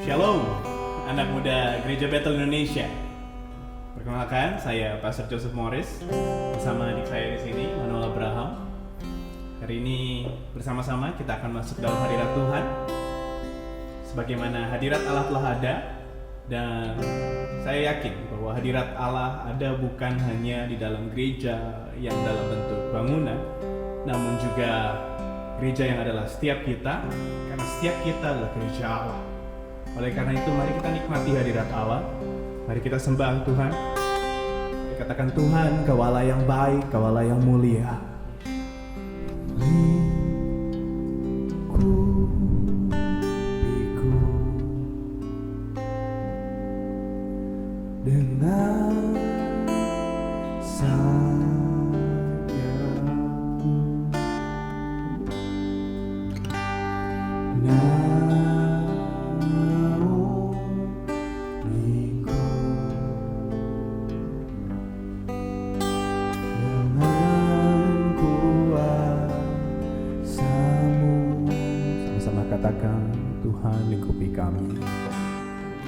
Shalom, anak muda Gereja Bethel Indonesia. Perkenalkan, saya Pastor Joseph Morris bersama adik saya di sini, Manuel Abraham. Hari ini bersama-sama kita akan masuk dalam hadirat Tuhan. Sebagaimana hadirat Allah telah ada, dan saya yakin bahwa hadirat Allah ada bukan hanya di dalam gereja yang dalam bentuk bangunan, namun juga gereja yang adalah setiap kita, karena setiap kita adalah gereja Allah. Oleh karena itu, mari kita nikmati hadirat Allah. Mari kita sembah Tuhan. Dikatakan Tuhan, Kau Allah yang baik, Kau Allah yang mulia. Liku dengan katakan Tuhan lingkupi kami.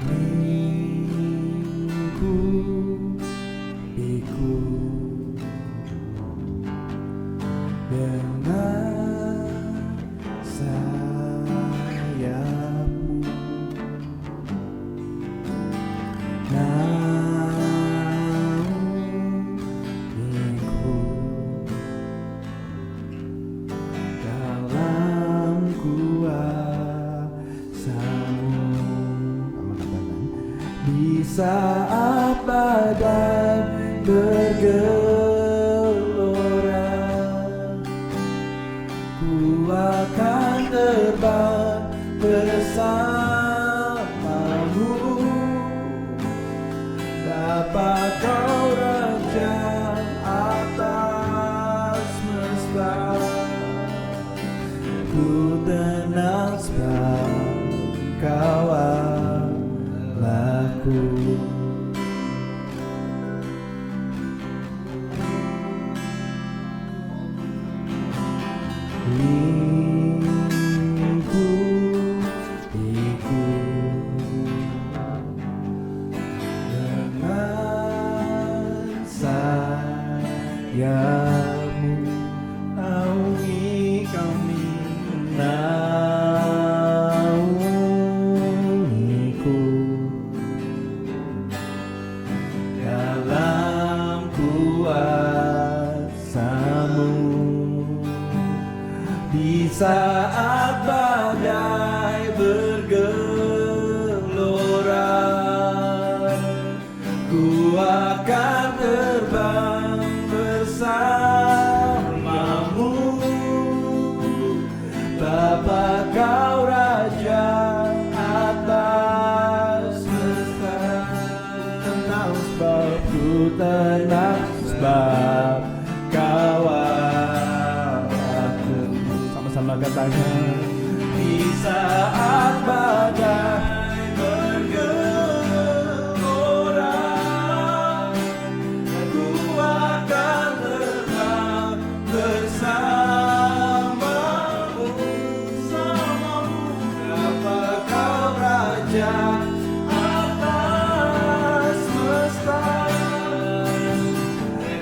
Lingkupiku dengan sayapmu. Naungiku dalam kuasamu. Di saat badai bergelora, ku akan terbang bersamamu. Dapat Kau raja atas semesta, ku tenang sebab Kau Allahku. Lingkupiku dengan sayapmu, naungi kami, naungiku dalam kuasamu. Di saat badai bergelora, ku akan terbang bersamamu. Bapa Kau raja atas semesta, tenang sebab ku tenang sebab Kau Allahku. Sama-sama katakan. Di saat badai bergelora, ku akan terbang bersamamu. Bapa Kau raja atas semesta,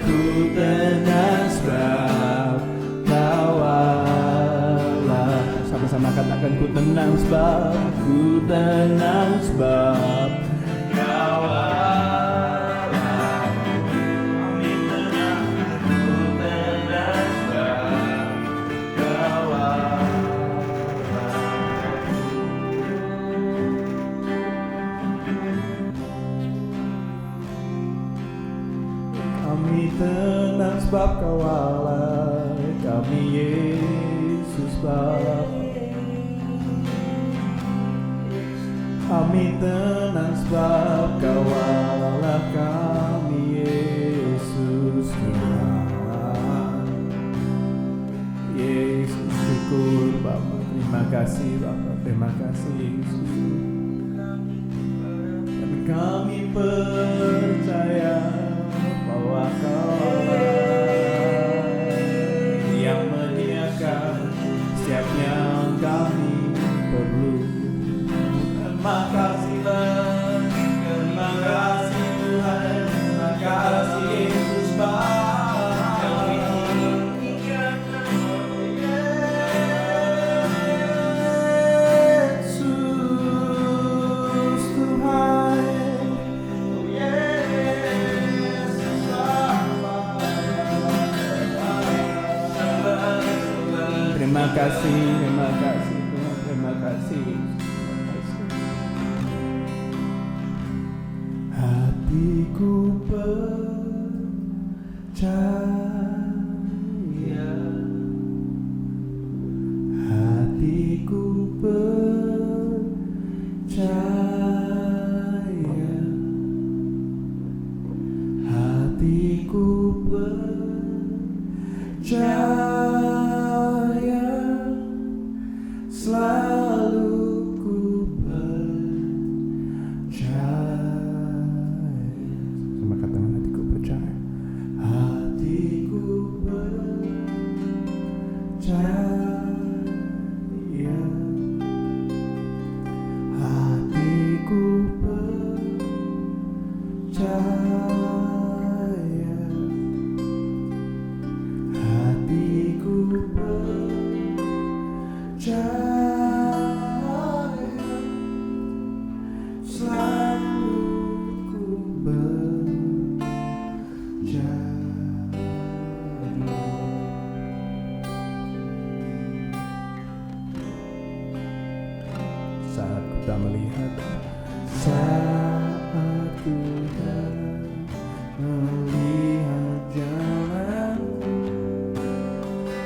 ku tenang sebab Kau Allah. Sama-sama katakan, ku tenang sebab, ku tenang sebab Kau Allah. Amin, tenang, ku tenang sebab Kau Allah. Kami tenang sebab Kau Allah, kami Yesus Bapa. Kami tenang sebab Kau Allah, kami Yesus Tuhan. Yesus, syukur Bapa, terima kasih Bapa, terima kasih Yesus. Dan kami percaya bahwa Kau yang menyediakan setiap yang kami perlu. Terima kasih Tuhan, terima kasih Yesus Bapa. Terima kasih Tuhan, terima kasih. Hatiku percaya, hatiku percaya, hatiku percaya, selalu ku percaya. Sama katakan hatiku percaya. Hatiku percaya, hatiku percaya, hatiku percaya, selalu ku percaya. Saat ku tak melihat, saat ku tak melihat jalan,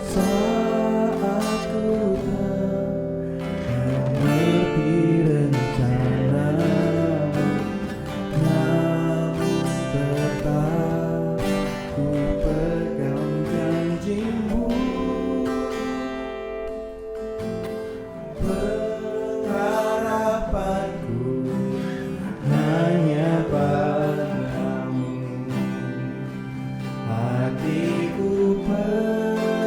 saat ku tak mengerti rencanamu, namun tetap ku pegang janjimu. Pengharapanku hanya padamu. Hatiku percaya,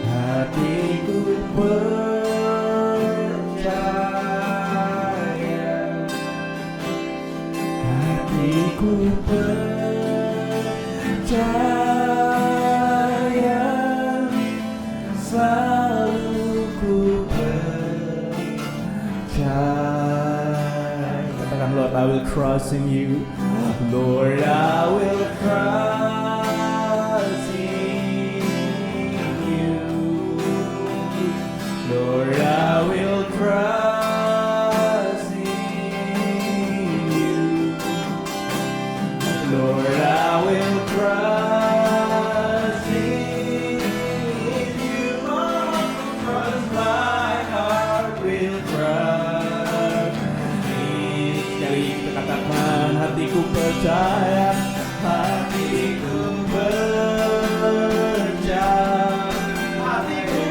hatiku percaya, hatiku percaya, selalu ku percaya. Katakan, Lord, I will trust in you. Lord, I will trust in you. Lord, I will trust in you. Lord, I will trust in you. Cause my heart will trust in. Sekali kita katakan, hatiku percaya, hatiku percaya, hatiku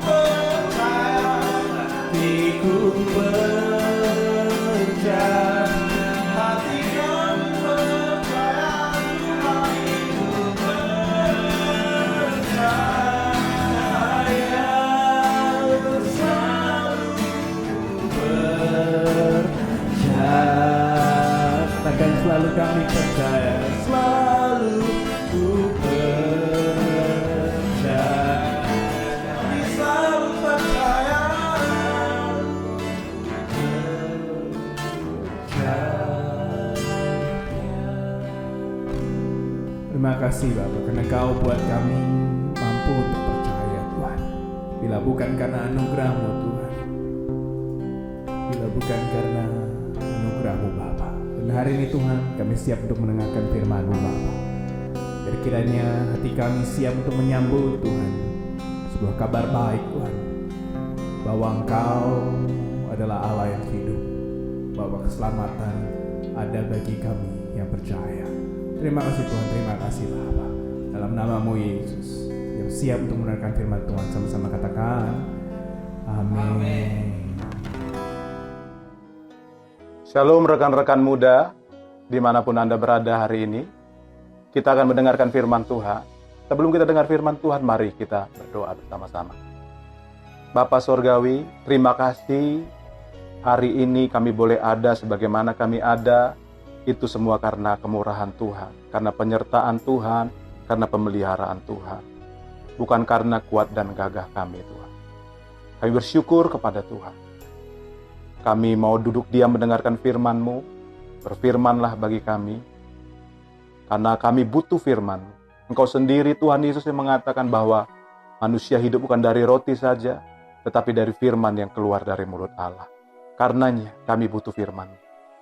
percaya, hatiku percaya, hatiku percaya, hatiku percaya, selalu percaya. Katakan, selalu kami percaya, selalu ku percaya, kami selalu percaya, Terima kasih Bapak, karena Kau buat kami mampu untuk percaya Tuhan. Bila bukan karena anugerah-Mu Tuhan, bila bukan karena anugerah-Mu Bapa. Dan hari ini Tuhan, kami siap untuk mendengarkan firman-Mu Bapa. Biar kiranya hati kami siap untuk menyambut Tuhan sebuah kabar baik Tuhan, bahwa Engkau adalah Allah yang hidup, bahwa keselamatan ada bagi kami yang percaya. Terima kasih Tuhan, terima kasih Bapa. Dalam nama-Mu Yesus, yang siap untuk mendengarkan firman Tuhan, sama-sama katakan amin. Shalom rekan-rekan muda, dimanapun Anda berada hari ini. Kita akan mendengarkan firman Tuhan. Sebelum kita dengar firman Tuhan, mari kita berdoa bersama-sama. Bapa Sorgawi, terima kasih hari ini kami boleh ada sebagaimana kami ada. Itu semua karena kemurahan Tuhan, karena penyertaan Tuhan, karena pemeliharaan Tuhan. Bukan karena kuat dan gagah kami, Tuhan. Kami bersyukur kepada Tuhan. Kami mau duduk diam mendengarkan firman-Mu. Berfirmanlah bagi kami, karena kami butuh firman-Mu. Engkau sendiri Tuhan Yesus yang mengatakan bahwa manusia hidup bukan dari roti saja, tetapi dari firman yang keluar dari mulut Allah. Karenanya kami butuh firman.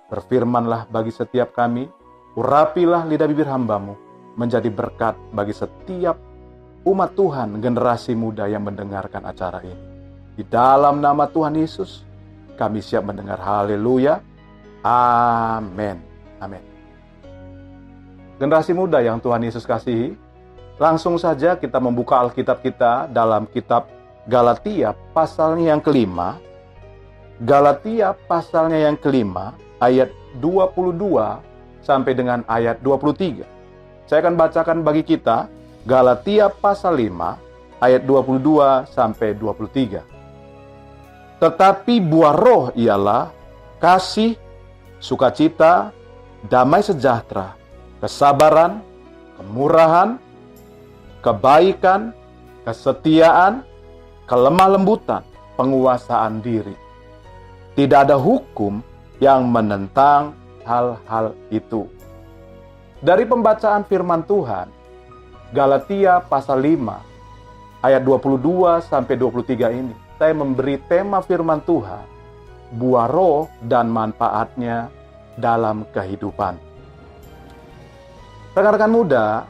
Berfirmanlah bagi setiap kami, urapilah lidah bibir hamba-Mu, menjadi berkat bagi setiap umat Tuhan, generasi muda yang mendengarkan acara ini. Di dalam nama Tuhan Yesus, kami siap mendengar. Haleluya. Amin. Amin. Generasi muda yang Tuhan Yesus kasihi, langsung saja kita membuka Alkitab kita dalam kitab Galatia pasalnya yang kelima. Galatia pasalnya yang kelima, ayat 22 sampai dengan ayat 23. Saya akan bacakan bagi kita Galatia pasal 5, ayat 22 sampai 23. Tetapi buah roh ialah kasih, sukacita, damai sejahtera, kesabaran, kemurahan, kebaikan, kesetiaan, kelemah lembutan, penguasaan diri. Tidak ada hukum yang menentang hal-hal itu. Dari pembacaan firman Tuhan, Galatia pasal 5, ayat 22 sampai 23 ini, saya memberi tema firman Tuhan, buah roh dan manfaatnya dalam kehidupan. Rekan-rekan muda,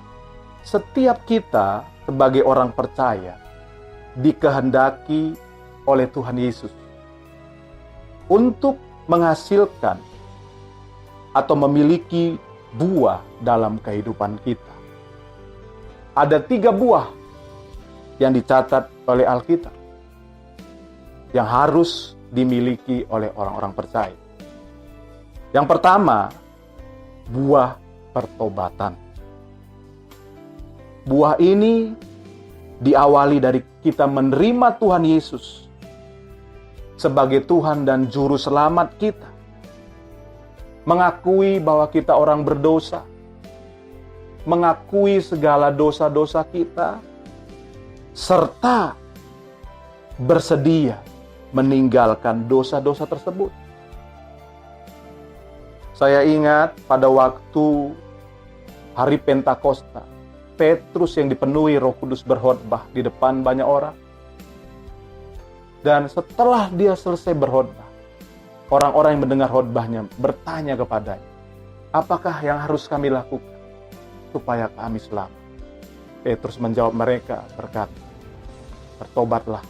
setiap kita sebagai orang percaya dikehendaki oleh Tuhan Yesus untuk menghasilkan atau memiliki buah dalam kehidupan kita. Ada 3 buah yang dicatat oleh Alkitab yang harus dimiliki oleh orang-orang percaya. Yang pertama, buah pertobatan. Buah ini diawali dari kita menerima Tuhan Yesus sebagai Tuhan dan Juru Selamat kita. Mengakui bahwa kita orang berdosa. Mengakui segala dosa-dosa kita. Serta bersedia meninggalkan dosa-dosa tersebut. Saya ingat pada waktu hari Pentakosta, Petrus yang dipenuhi Roh Kudus berkhotbah di depan banyak orang. Dan setelah dia selesai berkhotbah, orang-orang yang mendengar khotbahnya bertanya kepadanya, apakah yang harus kami lakukan supaya kami selamat? Petrus menjawab mereka berkata, bertobatlah,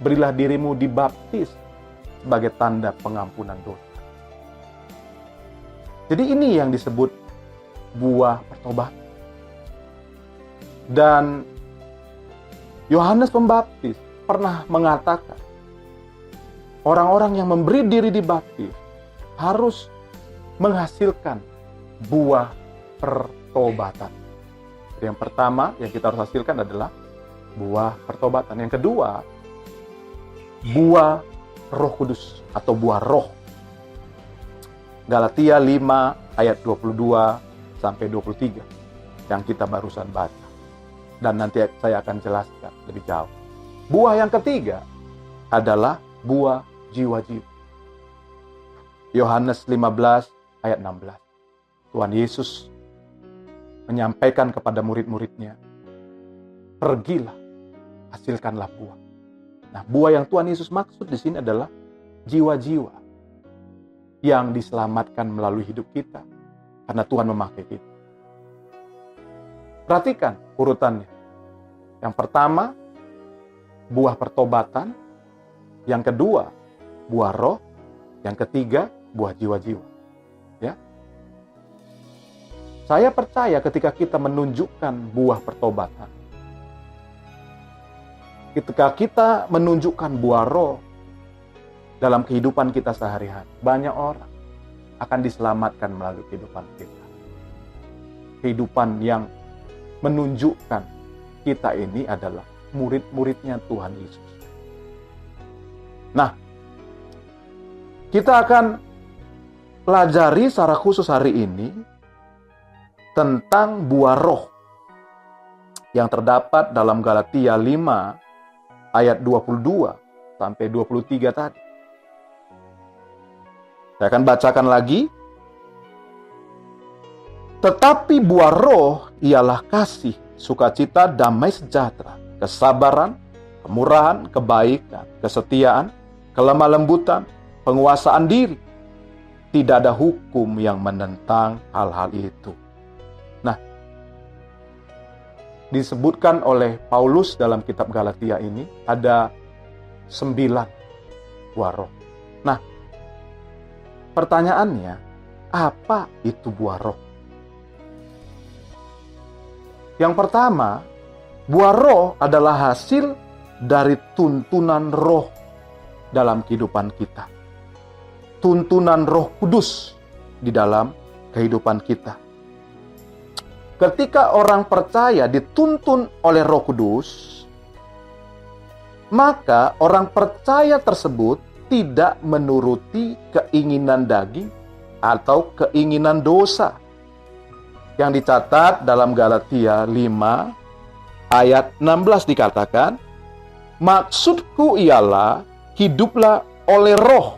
berilah dirimu dibaptis sebagai tanda pengampunan dosa. Jadi ini yang disebut buah pertobatan. Dan Yohanes Pembaptis pernah mengatakan, orang-orang yang memberi diri dibaptis harus menghasilkan buah pertobatan. Jadi yang pertama yang kita harus hasilkan adalah buah pertobatan. Yang kedua, buah Roh Kudus atau buah roh. Galatia 5 ayat 22 sampai 23 yang kita barusan baca. Dan nanti saya akan jelaskan lebih jauh. Buah yang ketiga adalah buah jiwa-jiwa. Yohanes 15 ayat 16. Tuhan Yesus menyampaikan kepada murid-muridnya, pergilah, hasilkanlah buah. Nah, buah yang Tuhan Yesus maksud di sini adalah jiwa-jiwa yang diselamatkan melalui hidup kita karena Tuhan memakai kita. Perhatikan urutannya. Yang pertama, buah pertobatan. Yang kedua, buah roh. Yang ketiga, buah jiwa-jiwa. Ya. Saya percaya ketika kita menunjukkan buah pertobatan, ketika kita menunjukkan buah roh dalam kehidupan kita sehari-hari, banyak orang akan diselamatkan melalui kehidupan kita. Kehidupan yang menunjukkan kita ini adalah murid-muridnya Tuhan Yesus. Nah, kita akan pelajari secara khusus hari ini tentang buah roh yang terdapat dalam Galatia 5 ayat 22 sampai 23 tadi. Saya akan bacakan lagi. Tetapi buah roh ialah kasih, sukacita, damai sejahtera, kesabaran, kemurahan, kebaikan, kesetiaan, kelemah lembutan, penguasaan diri. Tidak ada hukum yang menentang hal-hal itu. Nah, disebutkan oleh Paulus dalam kitab Galatia ini ada 9 buah roh. Nah, pertanyaannya, apa itu buah roh? Yang pertama, buah roh adalah hasil dari tuntunan roh dalam kehidupan kita. Tuntunan Roh Kudus di dalam kehidupan kita. Ketika orang percaya dituntun oleh Roh Kudus, maka orang percaya tersebut tidak menuruti keinginan daging atau keinginan dosa. Yang dicatat dalam Galatia 5 ayat 16 dikatakan, maksudku ialah hiduplah oleh roh,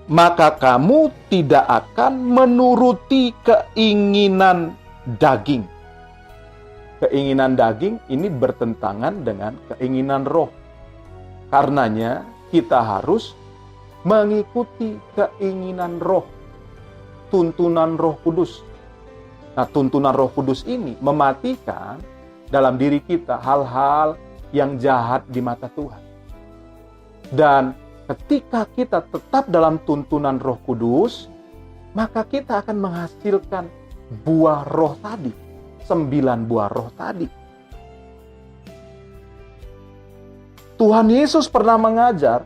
maka kamu tidak akan menuruti keinginan daging. Keinginan daging ini bertentangan dengan keinginan roh. Karenanya kita harus mengikuti keinginan roh, tuntunan Roh Kudus. Nah, tuntunan Roh Kudus ini mematikan dalam diri kita hal-hal yang jahat di mata Tuhan. Dan ketika kita tetap dalam tuntunan Roh Kudus, maka kita akan menghasilkan buah roh tadi, 9 buah roh tadi. Tuhan Yesus pernah mengajar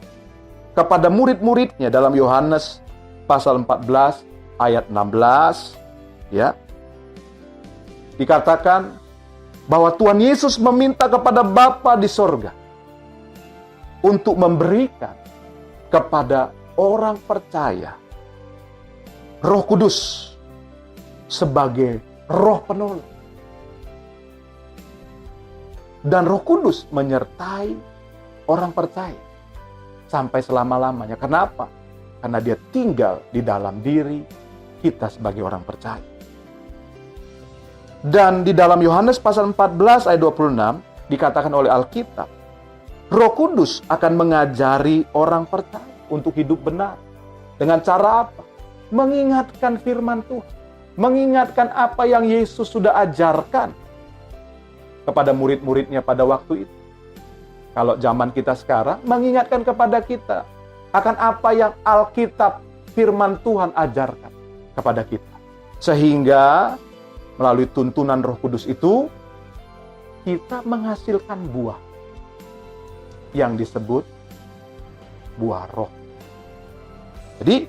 kepada murid-muridnya dalam Yohanes pasal 14 ayat 16, ya. Dikatakan bahwa Tuhan Yesus meminta kepada Bapa di sorga untuk memberikan kepada orang percaya Roh Kudus sebagai roh penolong. Dan Roh Kudus menyertai orang percaya sampai selama-lamanya. Kenapa? Karena dia tinggal di dalam diri kita sebagai orang percaya. Dan di dalam Yohanes pasal 14 ayat 26 dikatakan oleh Alkitab, Roh Kudus akan mengajari orang percaya untuk hidup benar. Dengan cara apa? Mengingatkan firman Tuhan. Mengingatkan apa yang Yesus sudah ajarkan kepada murid-muridnya pada waktu itu. Kalau zaman kita sekarang, mengingatkan kepada kita akan apa yang Alkitab firman Tuhan ajarkan kepada kita. Sehingga melalui tuntunan Roh Kudus itu, kita menghasilkan buah yang disebut buah roh. Jadi,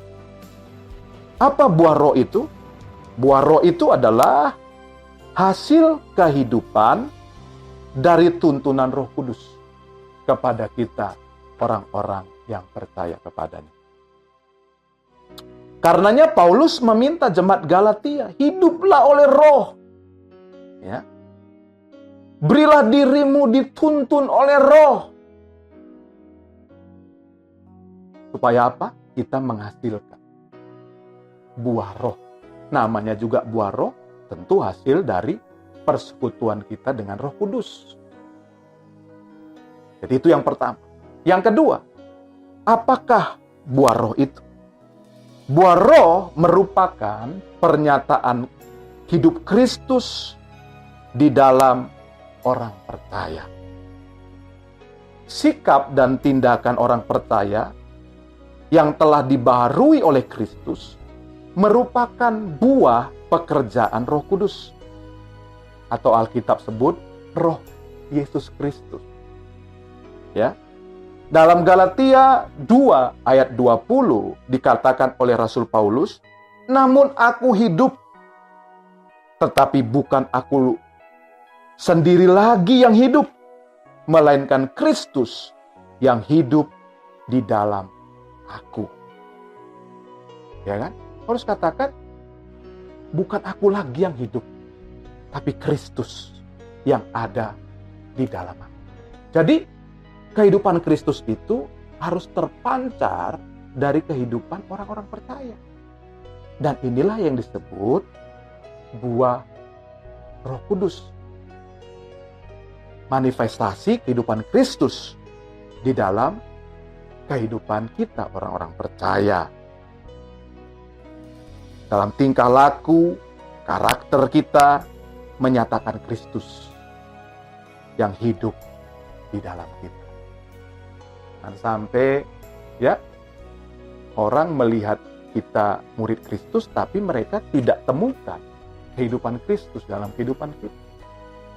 apa buah roh itu? Buah roh itu adalah hasil kehidupan dari tuntunan Roh Kudus kepada kita, orang-orang yang percaya kepadanya. Karenanya Paulus meminta jemaat Galatia, hiduplah oleh roh. Ya. Berilah dirimu dituntun oleh roh. Supaya apa? Kita menghasilkan buah roh. Namanya juga buah roh, tentu hasil dari persekutuan kita dengan Roh Kudus. Jadi itu yang pertama. Yang kedua, apakah buah roh itu? Buah roh merupakan pernyataan hidup Kristus di dalam orang percaya. Sikap dan tindakan orang percaya yang telah dibaharui oleh Kristus merupakan buah pekerjaan Roh Kudus. Atau Alkitab sebut Roh Yesus Kristus. Ya. Dalam Galatia 2 ayat 20 dikatakan oleh Rasul Paulus, namun aku hidup, tetapi bukan aku sendiri lagi yang hidup, melainkan Kristus yang hidup di dalam aku. Ya kan? Paulus katakan, bukan aku lagi yang hidup, tapi Kristus yang ada di dalam aku. Jadi, kehidupan Kristus itu harus terpancar dari kehidupan orang-orang percaya. Dan inilah yang disebut buah Roh Kudus. Manifestasi kehidupan Kristus di dalam kehidupan kita orang-orang percaya. Dalam tingkah laku, karakter kita menyatakan Kristus yang hidup di dalam kita. Dan sampai orang melihat kita murid Kristus, tapi mereka tidak temukan kehidupan Kristus dalam kehidupan kita.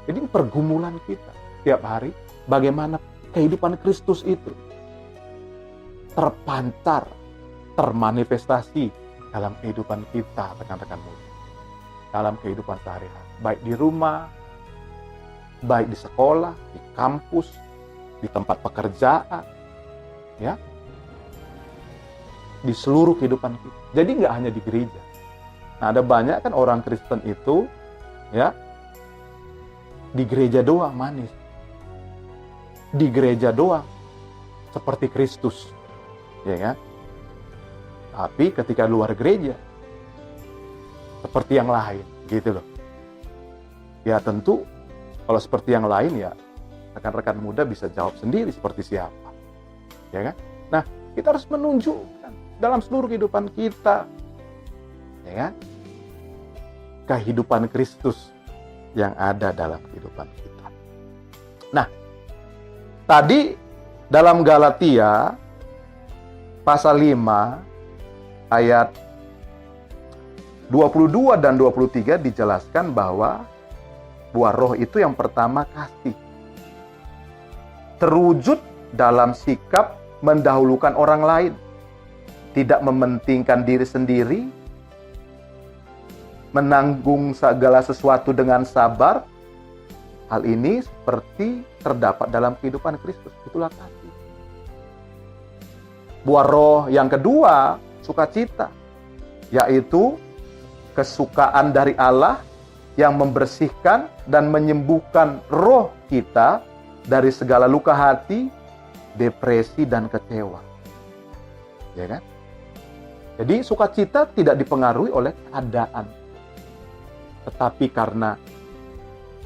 Jadi pergumulan kita tiap hari, bagaimana kehidupan Kristus itu terpancar, termanifestasi dalam kehidupan kita, rekan-rekan muda. Dalam kehidupan sehari-hari, baik di rumah, baik di sekolah, di kampus, di tempat pekerjaan, ya, di seluruh kehidupan kita. Jadi nggak hanya di gereja. Nah, ada banyak kan orang Kristen itu, ya, di gereja doang manis, di gereja doang seperti Kristus, ya kan? Tapi ketika luar gereja seperti yang lain, gitu loh. Ya tentu kalau seperti yang lain ya rekan-rekan muda bisa jawab sendiri seperti siapa, ya kan? Nah, kita harus menunjukkan dalam seluruh kehidupan kita, ya kan, kehidupan Kristus yang ada dalam kehidupan kita. Nah, tadi dalam Galatia pasal 5 ayat 22 dan 23 dijelaskan bahwa buah roh itu yang pertama kasih. Terwujud dalam sikap mendahulukan orang lain, tidak mementingkan diri sendiri, menanggung segala sesuatu dengan sabar. Hal ini seperti terdapat dalam kehidupan Kristus. Itulah kasih. Buah roh yang kedua, sukacita, yaitu kesukaan dari Allah yang membersihkan dan menyembuhkan roh kita dari segala luka hati, depresi, dan kecewa. Ya kan? Jadi sukacita tidak dipengaruhi oleh keadaan, tetapi karena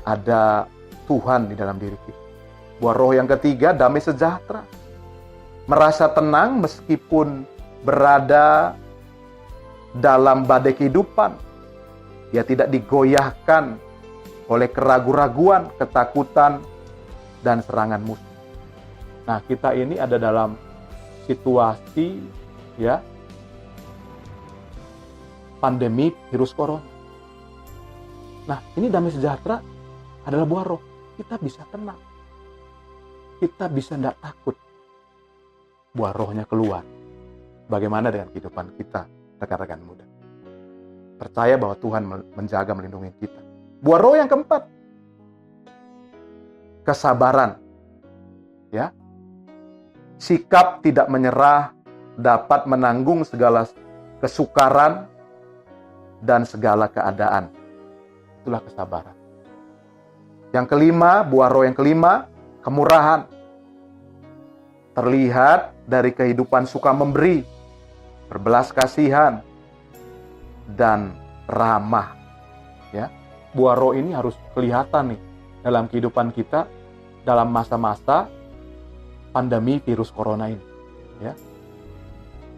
ada Tuhan di dalam diri kita. Buah roh yang ketiga, damai sejahtera. Merasa tenang meskipun berada dalam badai kehidupan. Ia tidak digoyahkan oleh keraguan-raguan, ketakutan, dan serangan musuh. Nah, kita ini ada dalam situasi ya pandemi virus corona. Nah, ini damai sejahtera adalah buah roh. Kita bisa tenang. Kita bisa tidak takut. Buah rohnya keluar. Bagaimana dengan kehidupan kita, rekan-rekan muda? Percaya bahwa Tuhan menjaga, melindungi kita. Buah roh yang keempat, kesabaran. Ya, sikap tidak menyerah, dapat menanggung segala kesukaran dan segala keadaan. Itulah kesabaran. Yang kelima, buah roh yang kelima, kemurahan. Terlihat dari kehidupan suka memberi, berbelas kasihan, dan ramah. Ya, buah roh ini harus kelihatan nih dalam kehidupan kita dalam masa-masa pandemi virus corona ini. Ya,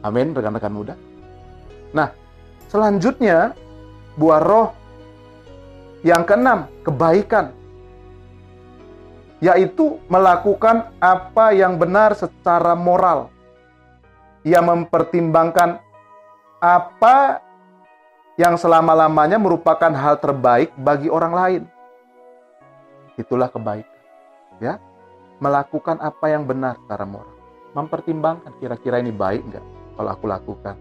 amin, rekan-rekan muda. Nah, selanjutnya buah roh yang keenam, kebaikan, yaitu melakukan apa yang benar secara moral. Ia mempertimbangkan apa yang selama-lamanya merupakan hal terbaik bagi orang lain. Itulah kebaikan. Ya, melakukan apa yang benar secara moral. Mempertimbangkan kira-kira ini baik enggak kalau aku lakukan.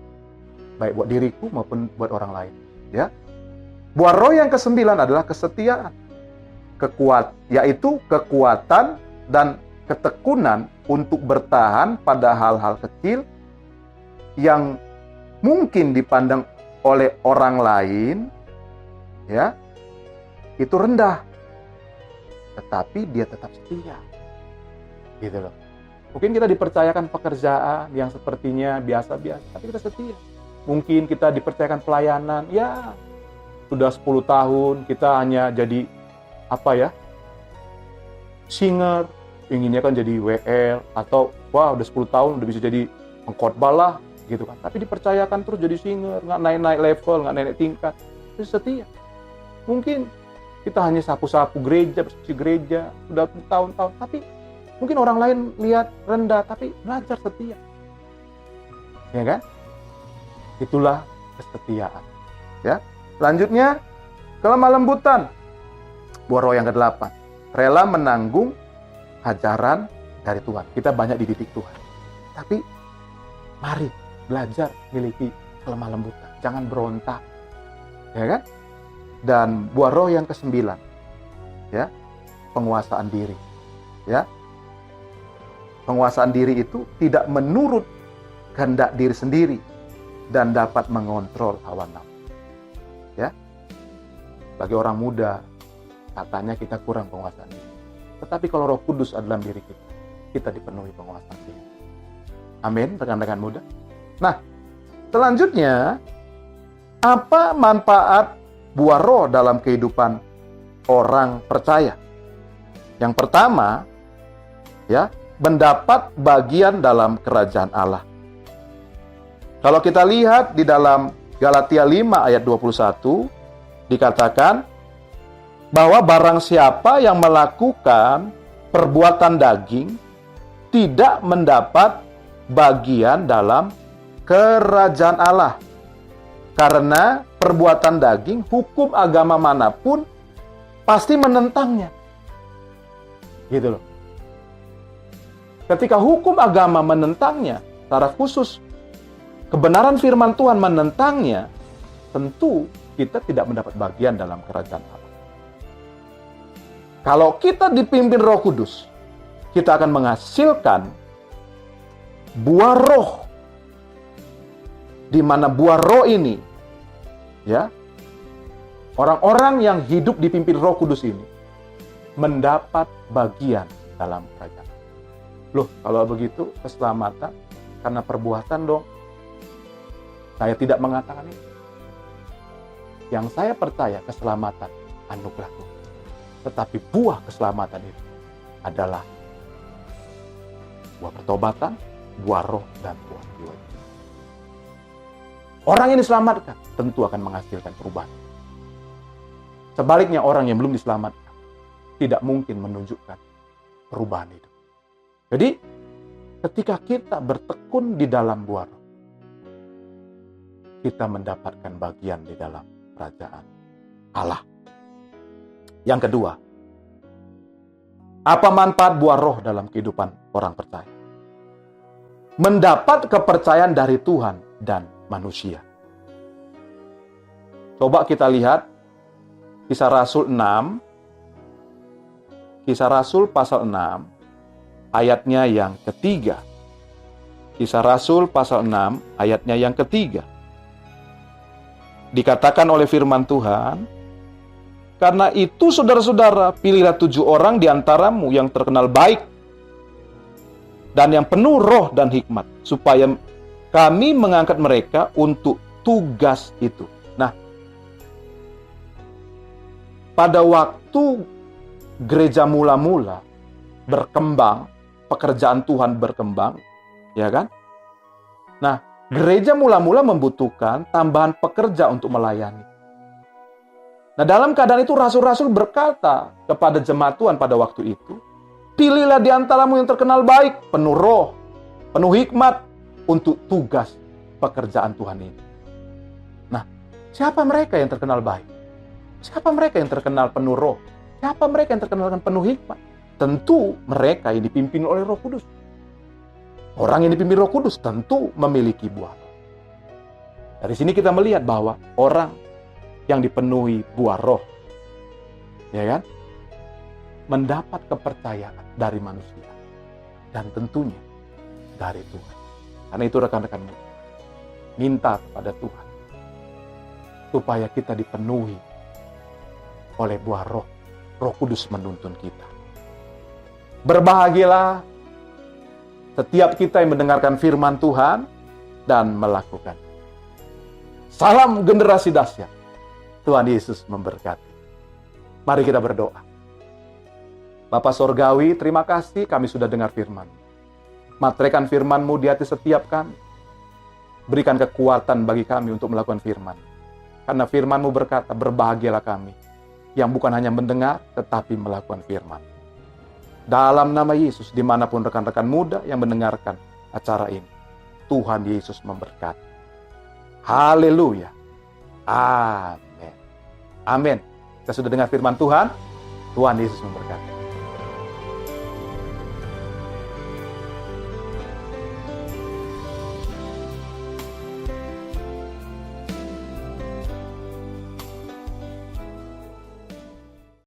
Baik buat diriku maupun buat orang lain. Ya. Buah roh yang kesembilan adalah kesetiaan. Yaitu kekuatan dan ketekunan untuk bertahan pada hal-hal kecil yang mungkin dipandang oleh orang lain, ya, itu rendah. Tetapi dia tetap setia. Gitu loh. Mungkin kita dipercayakan pekerjaan yang sepertinya biasa-biasa, tapi kita setia. Mungkin kita dipercayakan pelayanan, ya sudah 10 tahun kita hanya jadi singer, inginnya kan jadi WL, atau wah udah 10 tahun udah bisa jadi pengkhotbah lah gitu kan. Tapi dipercayakan terus jadi singer, nggak naik-naik level, nggak naik tingkat. Itu setia. Mungkin kita hanya sapu-sapu gereja, bersih gereja, udah tahun-tahun, tapi mungkin orang lain lihat rendah, tapi belajar setia. Ya kan? Itulah kesetiaan. Ya. Selanjutnya, kelemah lembutan. Buah roh yang ke-8. Rela menanggung ajaran dari Tuhan. Kita banyak dididik Tuhan. Tapi mari belajar miliki kelemah lembutan. Jangan berontak. Ya kan? Dan buah roh yang ke-9. Ya. Penguasaan diri. Ya. Penguasaan diri itu tidak menurut kehendak diri sendiri dan dapat mengontrol hawa nafsu. Ya. Bagi orang muda, katanya kita kurang penguasaan diri. Tetapi kalau Roh Kudus ada dalam diri kita, kita dipenuhi penguasaan diri. Amin, rekan-rekan muda. Nah, selanjutnya, apa manfaat buah roh dalam kehidupan orang percaya? Yang pertama, ya, mendapat bagian dalam kerajaan Allah. Kalau kita lihat di dalam Galatia 5 ayat 21, dikatakan bahwa barang siapa yang melakukan perbuatan daging tidak mendapat bagian dalam kerajaan Allah. Karena perbuatan daging, hukum agama manapun pasti menentangnya. Gitu loh. Ketika hukum agama menentangnya, secara khusus kebenaran firman Tuhan menentangnya, tentu kita tidak mendapat bagian dalam kerajaan Allah. Kalau kita dipimpin Roh Kudus, kita akan menghasilkan buah roh, di mana buah roh ini, ya, orang-orang yang hidup dipimpin Roh Kudus ini mendapat bagian dalam kerajaan. Loh, kalau begitu keselamatan karena perbuatan dong. Saya tidak mengatakan itu. Yang saya percaya keselamatan anugerah Tuhan. Tetapi buah keselamatan itu adalah buah pertobatan, buah roh, dan buah jiwa. Orang yang diselamatkan tentu akan menghasilkan perubahan. Sebaliknya orang yang belum diselamatkan tidak mungkin menunjukkan perubahan itu. Jadi ketika kita bertekun di dalam buah roh, kita mendapatkan bagian di dalam kerajaan Allah. Yang kedua, apa manfaat buah roh dalam kehidupan orang percaya? Mendapat kepercayaan dari Tuhan dan manusia. Coba kita lihat Kisah Rasul 6, Kisah Rasul pasal 6, ayatnya yang ketiga. Kisah Rasul pasal 6, ayatnya yang ketiga. Dikatakan oleh firman Tuhan, karena itu saudara-saudara, pilihlah 7 orang di antaramu yang terkenal baik dan yang penuh roh dan hikmat, supaya kami mengangkat mereka untuk tugas itu. Nah, pada waktu gereja mula-mula berkembang, pekerjaan Tuhan berkembang, ya kan? Nah, gereja mula-mula membutuhkan tambahan pekerja untuk melayani. Nah, dalam keadaan itu rasul-rasul berkata kepada jemaat Tuhan pada waktu itu, pilihlah di antaramu yang terkenal baik, penuh roh, penuh hikmat untuk tugas pekerjaan Tuhan ini. Nah, siapa mereka yang terkenal baik? Siapa mereka yang terkenal penuh roh? Siapa mereka yang terkenal dengan penuh hikmat? Tentu mereka yang dipimpin oleh Roh Kudus. Orang yang dipimpin Roh Kudus tentu memiliki buah roh. Dari sini kita melihat bahwa orang yang dipenuhi buah roh, ya kan, mendapat kepercayaan dari manusia. dan tentunya dari Tuhan. Karena itu rekan-rekan minta kepada Tuhan supaya kita dipenuhi oleh buah roh. Roh Kudus menuntun kita. Berbahagialah setiap kita yang mendengarkan firman Tuhan dan melakukan. Salam generasi dahsyat. Tuhan Yesus memberkati. Mari kita berdoa. Bapa Sorgawi, terima kasih kami sudah dengar firman. Materaikan firman-Mu di hati setiap kami. Berikan kekuatan bagi kami untuk melakukan firman. Karena firman-Mu berkata, berbahagialah kami yang bukan hanya mendengar, tetapi melakukan firman. Dalam nama Yesus, dimanapun rekan-rekan muda yang mendengarkan acara ini, Tuhan Yesus memberkati. Haleluya. Amin. Amin. Kita sudah dengar firman Tuhan. Tuhan Yesus memberkati.